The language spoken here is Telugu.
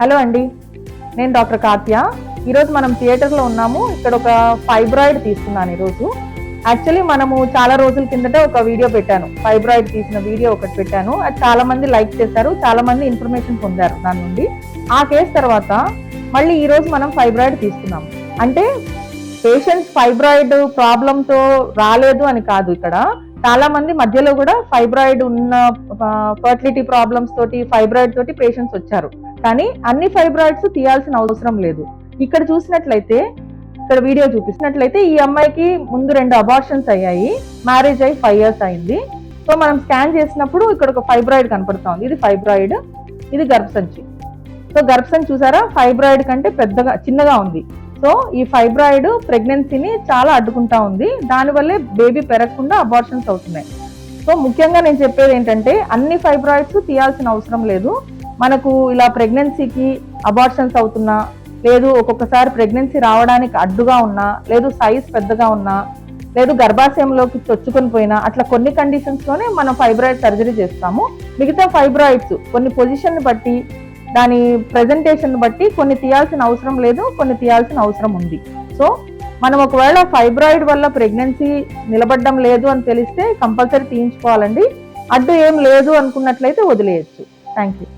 హలో అండి, నేను డాక్టర్ కాత్య. ఈరోజు మనం థియేటర్లో ఉన్నాము. ఇక్కడ ఒక ఫైబ్రాయిడ్ తీసుకున్నాను ఈరోజు. యాక్చువల్లీ మనము చాలా రోజుల కిందట ఒక వీడియో పెట్టాను, ఫైబ్రాయిడ్ తీసిన వీడియో ఒకటి పెట్టాను. అది చాలా మంది లైక్ చేశారు, చాలా మంది ఇన్ఫర్మేషన్ పొందారు దాని నుండి. ఆ కేసు తర్వాత మళ్ళీ ఈరోజు మనం ఫైబ్రాయిడ్ తీసుకున్నాం. అంటే పేషెంట్స్ ఫైబ్రాయిడ్ ప్రాబ్లంతో రాలేదు అని కాదు, ఇక్కడ చాలా మంది మధ్యలో కూడా ఫైబ్రాయిడ్ ఉన్న ఫర్టిలిటీ ప్రాబ్లమ్స్ తోటి ఫైబ్రాయిడ్ తోటి పేషెంట్స్ వచ్చారు. కానీ అన్ని ఫైబ్రాయిడ్స్ తీయాల్సిన అవసరం లేదు. ఇక్కడ చూసినట్లయితే, ఇక్కడ వీడియో చూపిస్తున్నట్లయితే ఈ అమ్మాయికి ముందు 2 అబార్షన్స్ అయ్యాయి, మ్యారేజ్ అయ్యి 5 years అయింది. సో మనం స్కాన్ చేసినప్పుడు ఇక్కడ ఒక ఫైబ్రాయిడ్ కనపడుతా ఉంది. ఇది ఫైబ్రాయిడ్, ఇది గర్భసంచి. సో గర్భసంచి చూసారా, ఫైబ్రాయిడ్ కంటే పెద్దగా చిన్నగా ఉంది. సో ఈ ఫైబ్రాయిడ్ ప్రెగ్నెన్సీని చాలా అడ్డుకుంటా ఉంది, దానివల్లే బేబీ పెరగకుండా అబార్షన్స్ అవుతున్నాయి. సో ముఖ్యంగా నేను చెప్పేది ఏంటంటే, అన్ని ఫైబ్రాయిడ్స్ తీయాల్సిన అవసరం లేదు. మనకు ఇలా ప్రెగ్నెన్సీకి అబార్షన్స్ అవుతున్నా, లేదు ఒక్కొక్కసారి ప్రెగ్నెన్సీ రావడానికి అడ్డుగా ఉన్నా, లేదు సైజ్ పెద్దగా ఉన్నా, లేదు గర్భాశయంలోకి చొచ్చుకొని పోయినా, అట్లా కొన్ని కండిషన్స్లోనే మనం ఫైబ్రాయిడ్ సర్జరీ చేస్తాము. మిగతా ఫైబ్రాయిడ్స్ కొన్ని పొజిషన్ బట్టి, దాని ప్రెజెంటేషన్ బట్టి కొన్ని తీయాల్సిన అవసరం లేదు, కొన్ని తీయాల్సిన అవసరం ఉంది. సో మనం ఒకవేళ ఫైబ్రాయిడ్ వల్ల ప్రెగ్నెన్సీ నిలబడడం లేదు అని తెలిస్తే కంపల్సరీ తీయించుకోవాలండి. అడ్డు ఏం లేదు అనుకున్నట్లయితే వదిలేయచ్చు. Thank you.